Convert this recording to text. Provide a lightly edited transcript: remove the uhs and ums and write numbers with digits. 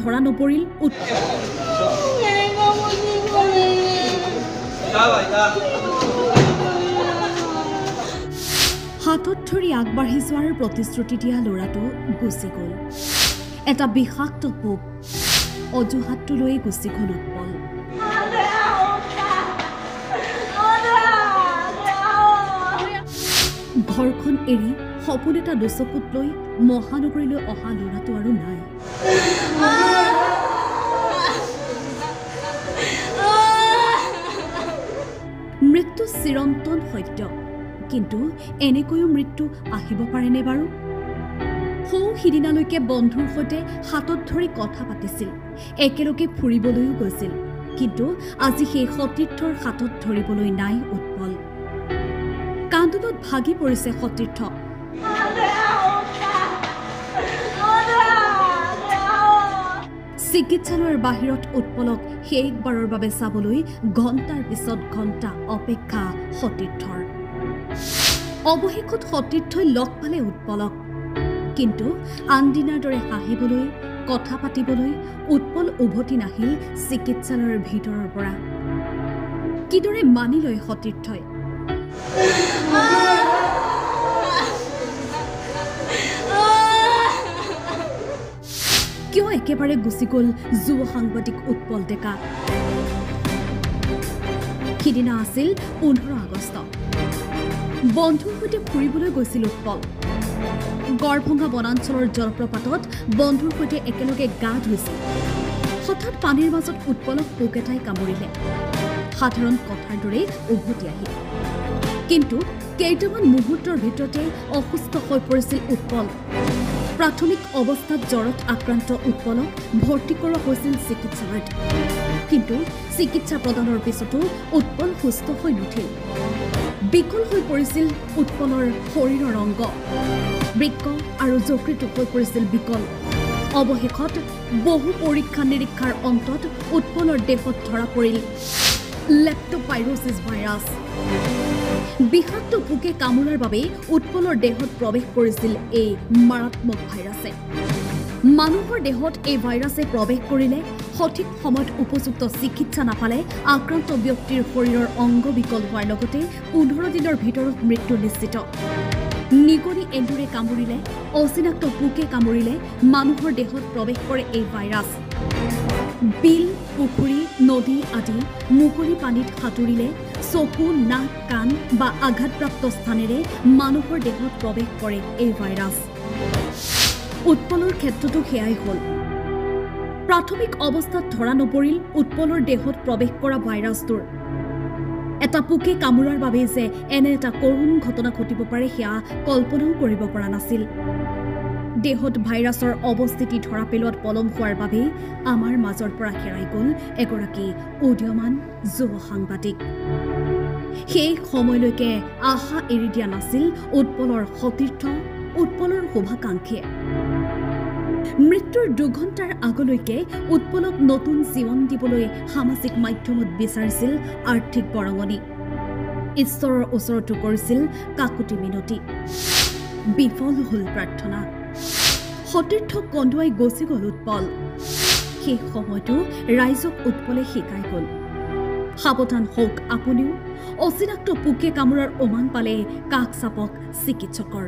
ধৰা নপৰিল হাতত ধৰি আগবাঢ়ি যোৱাৰ প্ৰতিশ্ৰুতি দিয়া ল'ৰাটো গুচি গ'ল। এটা বিষাক্ত পোক অজুহাতটো লৈ গুচি গ'ল উৎপল। ঘৰখন এৰি সপোন এটা দুচকুত লৈ মহানগৰীলৈ অহা ল'ৰাটো আৰু নাই। মৃত্যু চিৰন্তন সত্য, কিন্তু এনেকৈও মৃত্যু আহিব পাৰেনে বাৰু? সৌ সিদিনালৈকে বন্ধুৰ সৈতে হাতত ধৰি কথা পাতিছিল, একেলগে ফুৰিবলৈও গৈছিল, কিন্তু আজি সেই সতীৰ্থৰ হাতত ধৰিবলৈ নাই উৎপল। কান্দোনত ভাগি পৰিছে সতীৰ্থ। চিকিৎসালয়ৰ বাহিৰত উৎপলক শেষবাৰৰ বাবে চাবলৈ ঘণ্টাৰ পিছত ঘণ্টা অপেক্ষা সতীৰ্থৰ। অৱশেষত সতীৰ্থই লগ পালে উৎপলক, কিন্তু আনদিনাৰ দৰে হাঁহিবলৈ কথা পাতিবলৈ উৎপল উভতি নাহিল চিকিৎসালয়ৰ ভিতৰৰ পৰা। কিদৰে মানি লয় সতীৰ্থই? কিয় একেবাৰে গুচি গ'ল যুৱ সাংবাদিক উৎপল ডেকা? সিদিনা আছিল 15 আগষ্ট। বন্ধুৰ সৈতে ফুৰিবলৈ গৈছিল উৎপল। গড়ভঙা বনাঞ্চলৰ জলপ্ৰপাতত বন্ধুৰ সৈতে একেলগে গা ধুইছিল। হঠাৎ পানীৰ মাজত উৎপলক পোক এটাই কামুৰিলে। সাধাৰণ কথাৰ দৰেই উভতি আহিল, কিন্তু কেইটামান মুহূৰ্তৰ ভিতৰতে অসুস্থ হৈ পৰিছিল উৎপল। প্ৰাথমিক অৱস্থাত জ্বৰত আক্ৰান্ত উৎপলক ভৰ্তি কৰোৱা হৈছিল চিকিৎসালয়ত, কিন্তু চিকিৎসা প্ৰদানৰ পিছতো উৎপল সুস্থ হৈ নুঠিল। বিকল হৈ পৰিছিল উৎপলৰ শৰীৰৰ অংগ, বৃক্ক আৰু যকৃত হৈ পৰিছিল বিকল। অৱশেষত বহু পৰীক্ষা নিৰীক্ষাৰ অন্তত উৎপলৰ দেহত ধৰা পৰিল লেপ্টোপাইৰোচিছ ভাইৰাছ। বিষাক্ত পোকে কামোৰাৰ বাবে উৎপলৰ দেহত প্ৰৱেশ কৰিছিল এই মাৰাত্মক ভাইৰাছে। মানুহৰ দেহত এই ভাইৰাছে প্ৰৱেশ কৰিলে সঠিক সময়ত উপযুক্ত চিকিৎসা নাপালে আক্ৰান্ত ব্যক্তিৰ শৰীৰৰ অংগ বিকল হোৱাৰ লগতে 15 দিনৰ ভিতৰত মৃত্যু নিশ্চিত। নিগনি এন্দুৰে কামুৰিলে, অচিনাক্ত পোকে কামুৰিলে মানুহৰ দেহত প্ৰৱেশ কৰে এই ভাইৰাছ। বিল, পুখুৰী, নদী আদি মুকলি পানীত সাঁতুৰিলে চকু, নাক, কাণ বা আঘাতপ্ৰাপ্ত স্থানেৰে মানুহৰ দেহত প্ৰৱেশ কৰে এই ভাইৰাছ। উৎপলৰ ক্ষেত্ৰতো সেয়াই হ'ল। প্ৰাথমিক অৱস্থাত ধৰা নপৰিল উৎপলৰ দেহত প্ৰৱেশ কৰা ভাইৰাছটোৰ। এটা পোকে কামোৰাৰ বাবে যে এনে এটা কৰুণ ঘটনা ঘটিব পাৰে সেয়া কল্পনাও কৰিব পৰা নাছিল। দেহত ভাইৰাছৰ অৱস্থিতি ধৰা পেলোৱাত পলম হোৱাৰ বাবে আমাৰ মাজৰ পৰা হেৰাই গ'ল এগৰাকী উদীয়মান যুৱ সাংবাদিক। সেই সময়লৈকে আশা এৰি দিয়া নাছিল উৎপলৰ সতীৰ্থ, উৎপলৰ শুভাকাংক্ষীয়ে। মৃত্যুৰ 2 ঘণ্টাৰ আগলৈকে উৎপলক নতুন জীৱন দিবলৈ সামাজিক মাধ্যমত বিচাৰিছিল আৰ্থিক বৰঙণি। ঈশ্বৰৰ ওচৰতো কৰিছিল কাকুতি মিনতি। বিফল হ'ল প্ৰাৰ্থনা। সতীৰ্থক কন্দুৱাই গুচি গ'ল উৎপল। সেই সময়তো ৰাইজক উৎপলে শিকাই গ'ল, সাৱধান হওক আপুনিও। অচিনাক্ত পোকে কামোৰাৰ উমান পালে কাষ চাপক চিকিৎসকৰ।